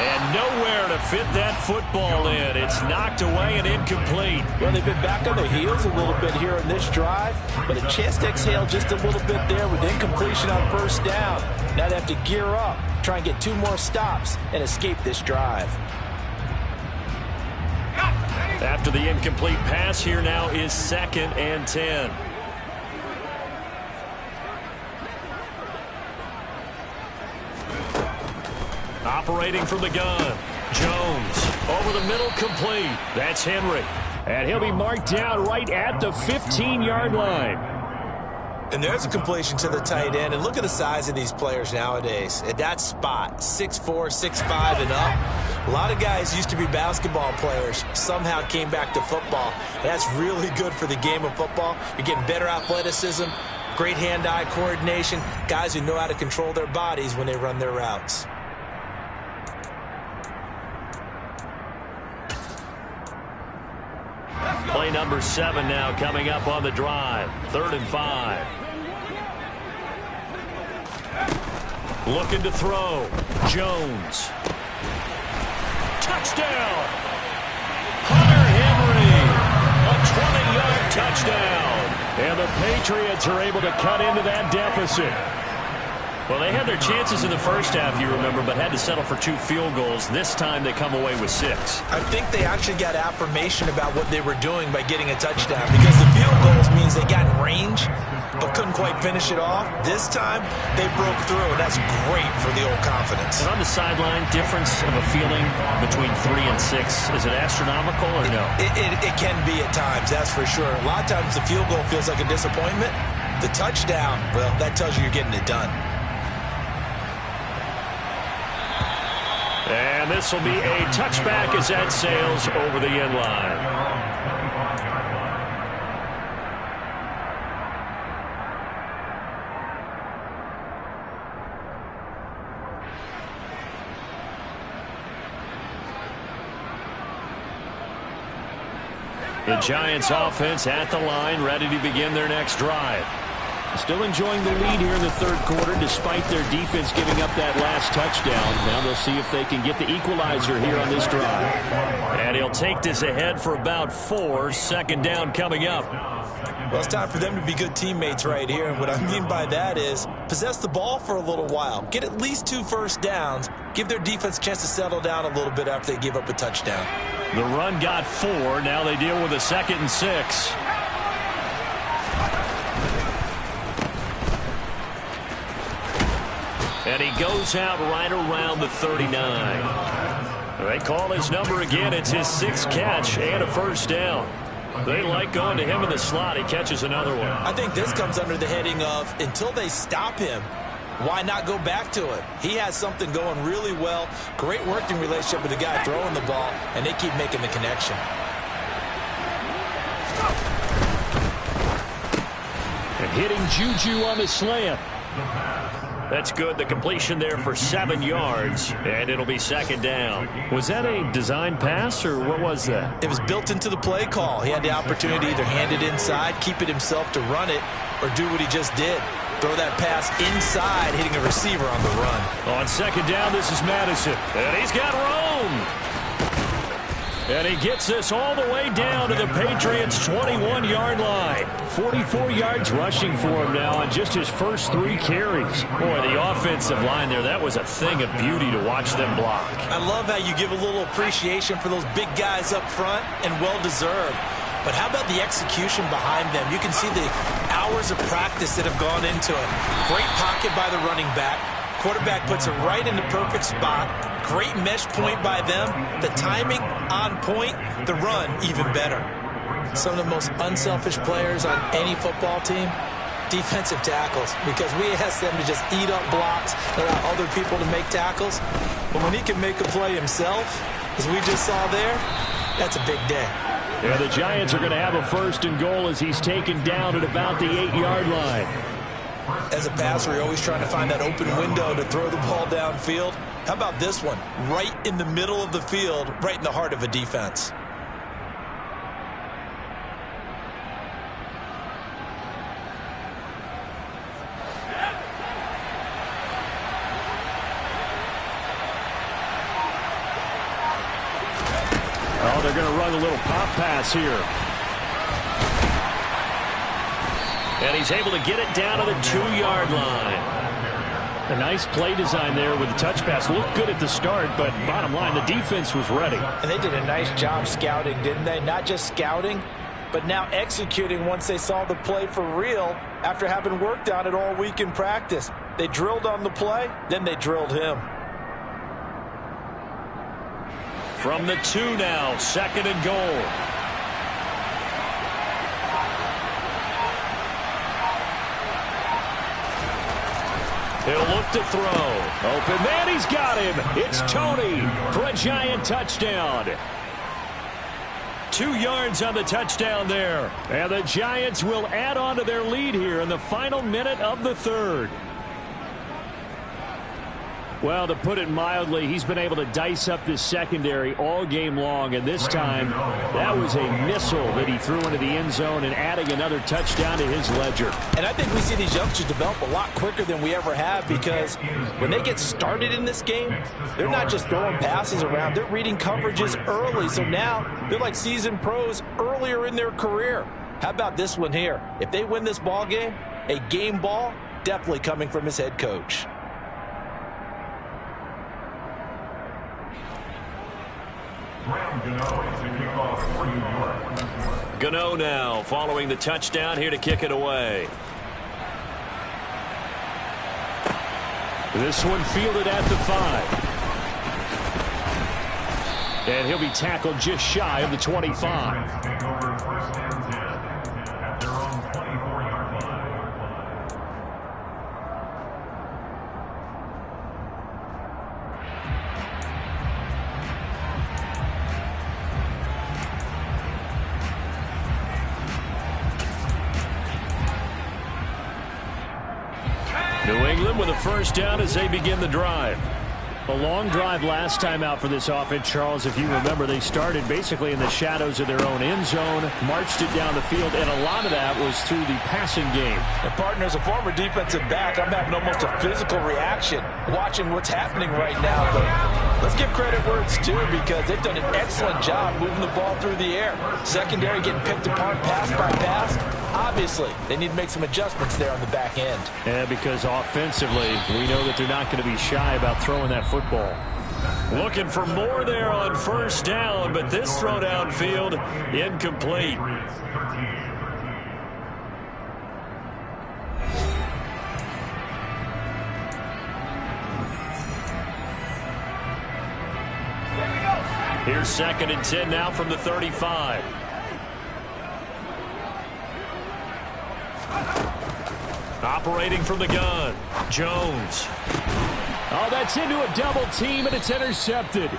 And nowhere to fit that football in. It's knocked away and incomplete. Well, they've been back on their heels a little bit here in this drive, but a chance to exhale just a little bit there with incompletion on 1st down. Now they have to gear up, try and get 2 more stops, and escape this drive. After the incomplete pass, here now is 2nd and 10. Operating from the gun. Jones over the middle, complete. That's Henry. And he'll be marked down right at the 15-yard line. And there's a completion to the tight end. And look at the size of these players nowadays. At that spot, 6'4", 6'5", and up. A lot of guys used to be basketball players, somehow came back to football. And that's really good for the game of football. You're getting better athleticism, great hand-eye coordination, guys who know how to control their bodies when they run their routes. play number 7 now coming up on the drive. 3rd and 5. Looking to throw. Jones. Touchdown! Hunter Henry! A 20-yard touchdown! And the Patriots are able to cut into that deficit. Well, they had their chances in the first half, you remember, but had to settle for 2 field goals. This time they come away with 6. I think they actually got affirmation about what they were doing by getting a touchdown, because the field goals means they got in range but couldn't quite finish it off. This time they broke through, and that's great for the old confidence. And on the sideline, difference of a feeling between 3 and 6, is it astronomical or no? It can be at times, that's for sure. A lot of times the field goal feels like a disappointment. The touchdown, well, that tells you you're getting it done. And this will be a touchback as that sails over the end line. The Giants offense at the line, ready to begin their next drive. Still enjoying the lead here in the 3rd quarter despite their defense giving up that last touchdown. Now they'll see if they can get the equalizer here on this drive. And he'll take this ahead for about 4. 2nd down coming up. Well, it's time for them to be good teammates right here. And what I mean by that is possess the ball for a little while. Get at least 2 first downs. Give their defense a chance to settle down a little bit after they give up a touchdown. The run got 4. Now they deal with a 2nd and 6. And he goes out right around the 39. They call his number again. It's his 6th catch and a first down. They like going to him in the slot. He catches another one. I think this comes under the heading of until they stop him, why not go back to it? He has something going really well. Great working relationship with the guy throwing the ball, and they keep making the connection. And hitting Juju on the slant. That's good. The completion there for 7 yards, and it'll be 2nd down. Was that a design pass, or what was that? It was built into the play call. He had the opportunity to either hand it inside, keep it himself to run it, or do what he just did. Throw that pass inside, hitting a receiver on the run. On 2nd down, this is Madison, and he's got room. And he gets this all the way down to the Patriots' 21-yard line. 44 yards rushing for him now on just his first 3 carries. Boy, the offensive line there, that was a thing of beauty to watch them block. I love how you give a little appreciation for those big guys up front, and well-deserved. But how about the execution behind them? You can see the hours of practice that have gone into it. Great pocket by the running back. Quarterback puts it right in the perfect spot. Great mesh point by them. The timing on point. The run even better. Some of the most unselfish players on any football team, defensive tackles, because we ask them to just eat up blocks and allow other people to make tackles. But when he can make a play himself, as we just saw there, that's a big day. Yeah, the Giants are going to have a 1st and goal as he's taken down at about the 8-yard line. As a passer, you're always trying to find that open window to throw the ball downfield. How about this one? Right in the middle of the field, right in the heart of a defense. Oh, they're going to run a little pop pass here. And he's able to get it down to the 2-yard line. A nice play design there with the touch pass. Looked good at the start, but bottom line, the defense was ready. And they did a nice job scouting, didn't they? Not just scouting, but now executing once they saw the play for real after having worked on it all week in practice. They drilled on the play, then they drilled him. From the 2 now, 2nd and goal. He'll look to throw. Open man, he's got him. It's Tony for a Giant touchdown. 2 yards on the touchdown there. And the Giants will add on to their lead here in the final minute of the 3rd. Well, to put it mildly, he's been able to dice up this secondary all game long, and this time that was a missile that he threw into the end zone and adding another touchdown to his ledger. And I think we see these youngsters develop a lot quicker than we ever have, because when they get started in this game, they're not just throwing passes around, they're reading coverages early. So now they're like seasoned pros earlier in their career. How about this one here? If they win this ball game, a game ball definitely coming from his head coach. Gano now following the touchdown here to kick it away. This one fielded at the 5. And he'll be tackled just shy of the 25. Take over first and 10 at their own 24-yard line. New England with a first down as they begin the drive. A long drive last time out for this offense, Charles. If you remember, they started basically in the shadows of their own end zone, marched it down the field, and a lot of that was through the passing game. And partner, as a former defensive back, I'm having almost a physical reaction watching what's happening right now. But let's give credit where it's due, because they've done an excellent job moving the ball through the air. Secondary getting picked apart pass by pass. Obviously, they need to make some adjustments there on the back end. Yeah, because offensively, we know that they're not going to be shy about throwing that football. Looking for more there on first down, but this throw downfield incomplete. Here's 2nd and 10 now from the 35. Operating from the gun, Jones. Oh, that's into a double team, and it's intercepted.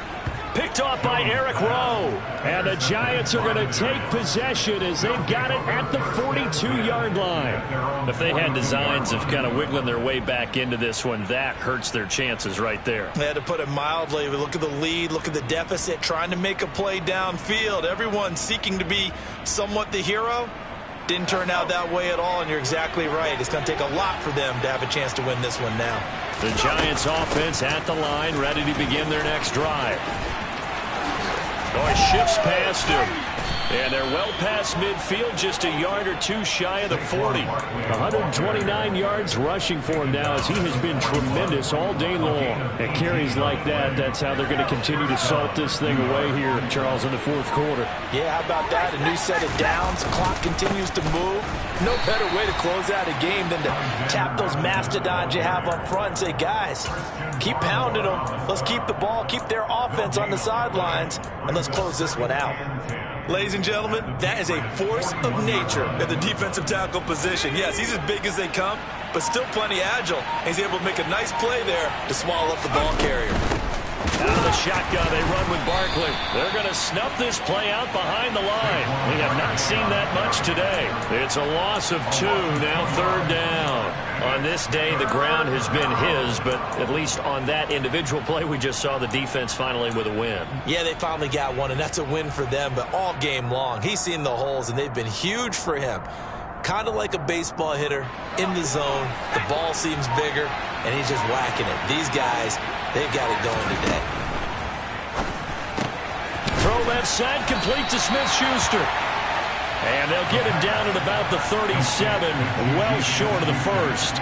Picked off by Eric Rowe. And the Giants are going to take possession as they've got it at the 42-yard line. If they had designs of kind of wiggling their way back into this one, that hurts their chances right there. They had to put it mildly. Look at the lead, look at the deficit, trying to make a play downfield. Everyone seeking to be somewhat the hero. Didn't turn out that way at all, and you're exactly right. It's going to take a lot for them to have a chance to win this one now. The Giants offense at the line, ready to begin their next drive. Oh, he shifts past him. And they're well past midfield, just a yard or two shy of the 40. 129 yards rushing for him now, as he has been tremendous all day long. At carries like that, that's how they're going to continue to salt this thing away here, Charles, in the fourth quarter. Yeah, how about that? A new set of downs. Clock continues to move. No better way to close out a game than to tap those mastodons you have up front and say, guys, keep pounding them. Let's keep the ball, keep their offense on the sidelines, and let's close this one out. Ladies and gentlemen, that is a force of nature at the defensive tackle position. Yes, he's as big as they come, but still plenty agile. He's able to make a nice play there to swallow up the ball carrier. Out of the shotgun, they run with Barkley. They're going to snuff this play out behind the line. We have not seen that much today. It's a loss of 2, now 3rd down. On this day, the ground has been his, but at least on that individual play, we just saw the defense finally with a win. Yeah, they finally got one, and that's a win for them, but all game long, he's seen the holes, and they've been huge for him. Kind of like a baseball hitter in the zone. The ball seems bigger, and he's just whacking it. These guys, they've got it going today. Throw left side, complete to Smith-Schuster. And they'll get him down at about the 37, well short of the first.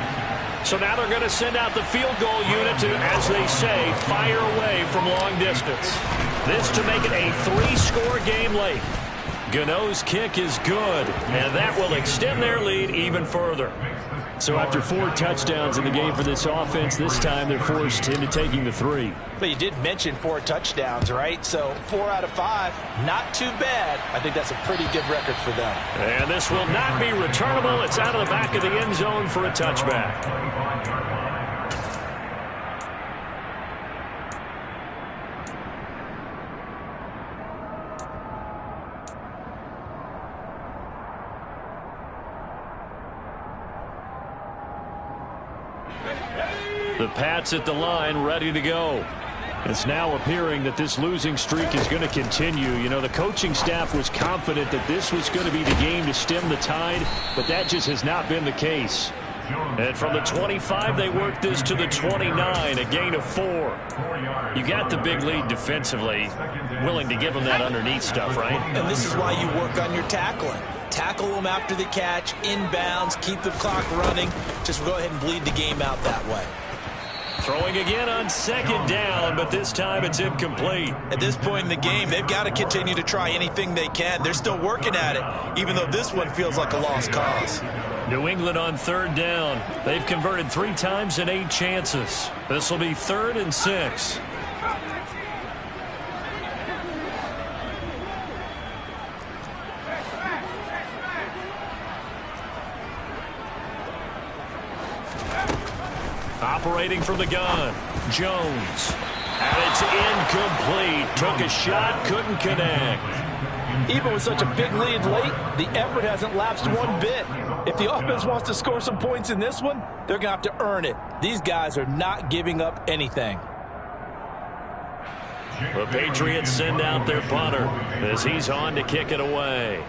So now they're going to send out the field goal unit to, as they say, fire away from long distance. This to make it a 3-score game late. Gano's kick is good, and that will extend their lead even further. So after 4 touchdowns in the game for this offense, this time they're forced into taking the 3. But you did mention 4 touchdowns, right? So 4 out of 5, not too bad. I think that's a pretty good record for them. And this will not be returnable. It's out of the back of the end zone for a touchback. The Pats at the line, ready to go. It's now appearing that this losing streak is going to continue. You know, the coaching staff was confident that this was going to be the game to stem the tide, but that just has not been the case. And from the 25, they worked this to the 29, a gain of 4. You got the big lead defensively, willing to give them that underneath stuff, right? And this is why you work on your tackling. Tackle them after the catch, inbounds, keep the clock running. Just go ahead and bleed the game out that way. Throwing again on second down, but this time it's incomplete. At this point in the game, they've got to continue to try anything they can. They're still working at it, even though this one feels like a lost cause. New England on third down. They've converted 3 times in 8 chances. This will be 3rd and 6. Operating from the gun, Jones. And it's incomplete. Took a shot, couldn't connect. Even with such a big lead late, the effort hasn't lapsed one bit. If the offense wants to score some points in this one, they're going to have to earn it. These guys are not giving up anything. The Patriots send out their punter as he's on to kick it away.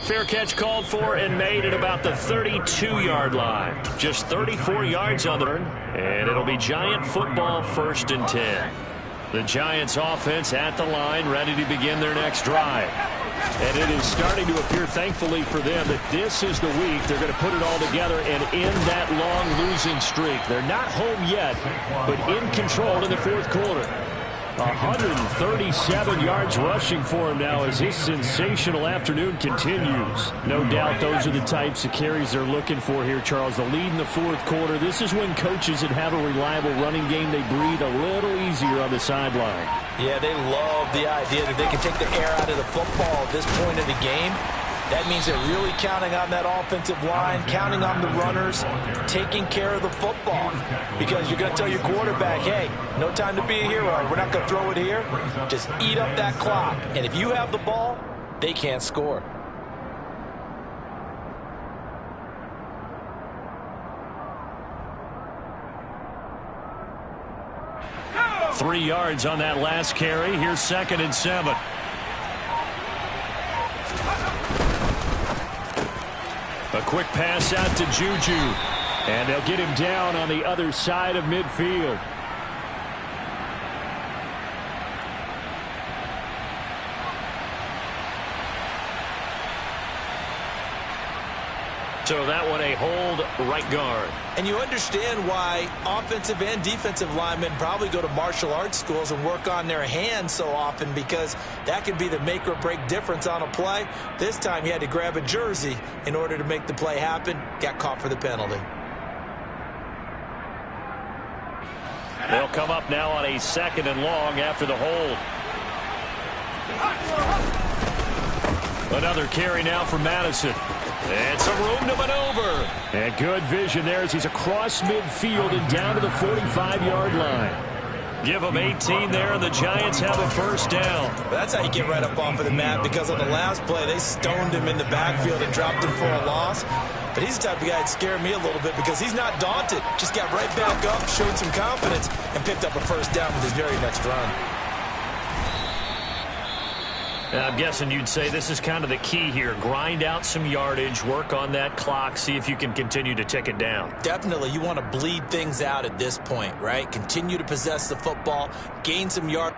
Fair catch called for and made at about the 32-yard line. Just 34 yards on the turn, and it'll be Giant football, 1st and 10. The Giants offense at the line, ready to begin their next drive. And it is starting to appear, thankfully for them, that this is the week they're going to put it all together and end that long losing streak. They're not home yet, but in control in the 4th quarter. 137 yards rushing for him now as his sensational afternoon continues. No doubt those are the types of carries they're looking for here, Charles. The lead in the 4th quarter. This is when coaches that have a reliable running game, they breathe a little easier on the sideline. Yeah, they love the idea that they can take the air out of the football at this point of the game. That means they're really counting on that offensive line, counting on the runners, taking care of the football. Because you're going to tell your quarterback, hey, no time to be a hero. We're not going to throw it here. Just eat up that clock. And if you have the ball, they can't score. Go! 3 yards on that last carry. Here's 2nd and 7. A quick pass out to Juju. And they'll get him down on the other side of midfield. So that one a hold, right guard. And you understand why offensive and defensive linemen probably go to martial arts schools and work on their hands so often, because that could be the make or break difference on a play. This time he had to grab a jersey in order to make the play happen. Got caught for the penalty. They'll come up now on a 2nd and long after the hold. Another carry now for Madison. And some room to maneuver. And good vision there as he's across midfield and down to the 45-yard line. Give them 18 there, and the Giants have a 1st down. That's how you get right up off of the mat, because on the last play, they stoned him in the backfield and dropped him for a loss. But he's the type of guy that scared me a little bit, because he's not daunted. Just got right back up, showed some confidence, and picked up a 1st down with his very next run. I'm guessing you'd say this is kind of the key here. Grind out some yardage, work on that clock, see if you can continue to tick it down. Definitely. You want to bleed things out at this point, right? Continue to possess the football, gain some yards.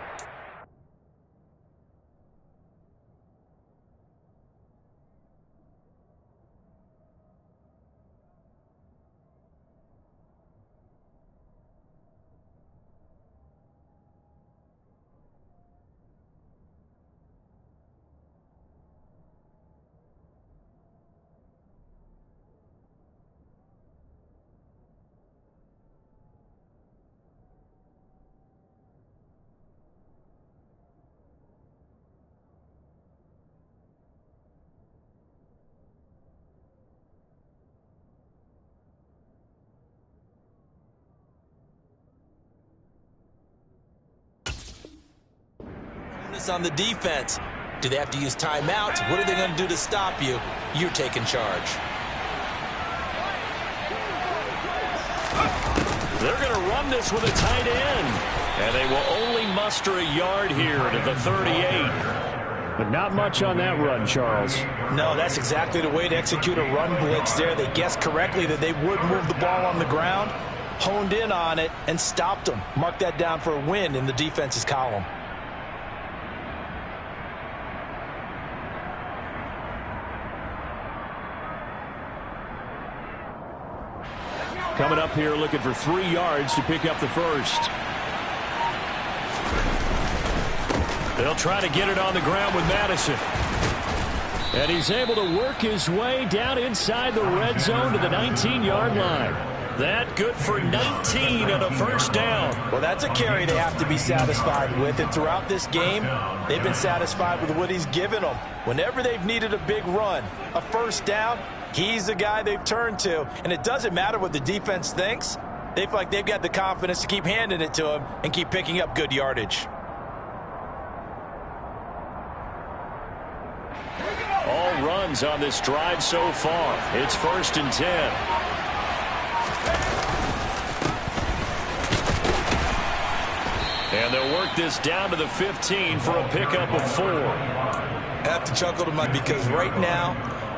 stress on the defense. Do they have to use timeouts? What are they going to do to stop you? You're taking charge. They're going to run this with a tight end. And they will only muster a yard here to the 38. But not much on that run, Charles. No, that's exactly the way to execute a run blitz there. They guessed correctly that they would move the ball on the ground, honed in on it, and stopped them. Mark that down for a win in the defense's column. Coming up here looking for 3 yards to pick up the first. They'll try to get it on the ground with Madison. And he's able to work his way down inside the red zone to the 19-yard line. That good for 19 and a first down. Well, that's a carry they have to be satisfied with. And throughout this game, they've been satisfied with what he's given them. Whenever they've needed a big run, a first down, he's the guy they've turned to. And it doesn't matter what the defense thinks. They feel like they've got the confidence to keep handing it to him and keep picking up good yardage. All runs on this drive so far. It's 1st and 10. And they'll work this down to the 15 for a pickup of 4. I have to chuckle to my because right now,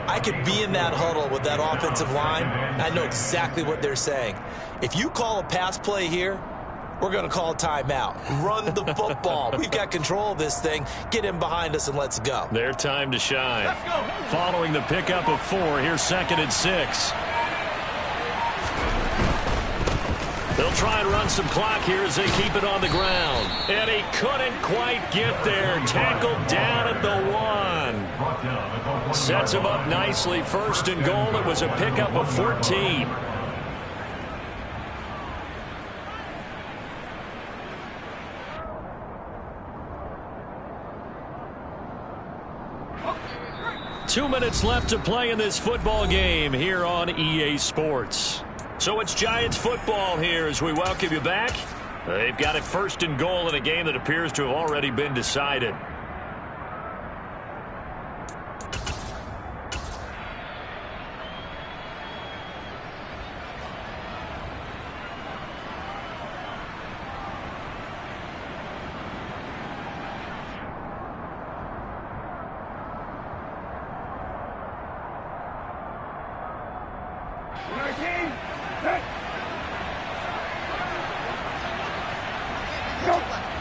I could be in that huddle with that offensive line. I know exactly what they're saying. If you call a pass play here, we're going to call a timeout. Run the football. We've got control of this thing. Get in behind us and let's go. Their time to shine. Following the pickup of 4, here's 2nd and 6. They'll try and run some clock here as they keep it on the ground. And he couldn't quite get there. Tackled down at the 1. Sets him up nicely. 1st and goal. It was a pickup of 14. Two minutes left to play in this football game here on EA Sports. So it's Giants football here as we welcome you back. They've got it 1st and goal in a game that appears to have already been decided.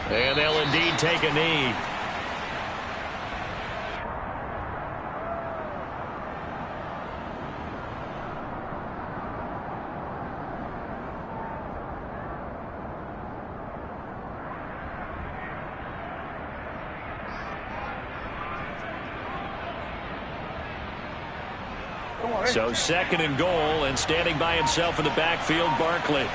And they'll indeed take a knee. So 2nd and goal, and standing by himself in the backfield, Barkley.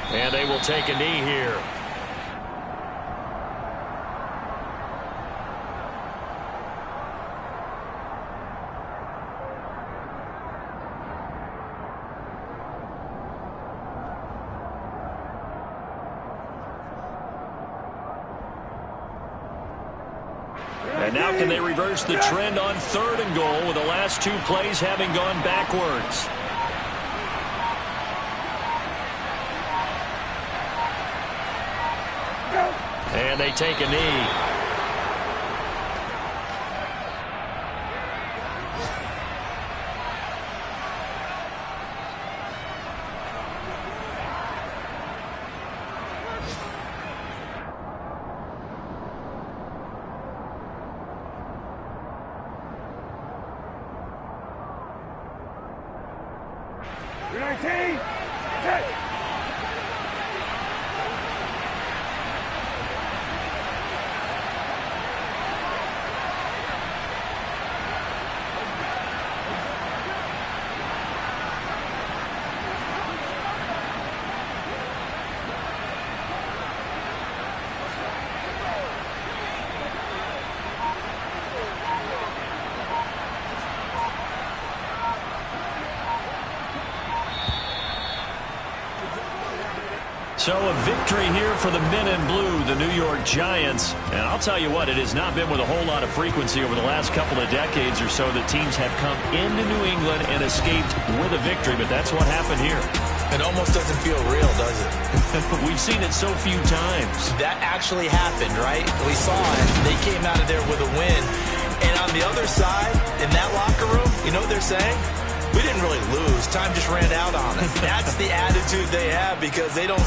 And they will take a knee here. And now can they reverse the trend on 3rd and goal with the last 2 plays having gone backwards? And they take a knee. So a victory here for the men in blue, the New York Giants. And I'll tell you what, it has not been with a whole lot of frequency over the last couple of decades or so that teams have come into New England and escaped with a victory. But that's what happened here. It almost doesn't feel real, does it? We've seen it so few times. That actually happened, right? We saw it. They came out of there with a win. And on the other side, in that locker room, you know what they're saying? We didn't really lose. Time just ran out on us. That's the attitude they have because they don't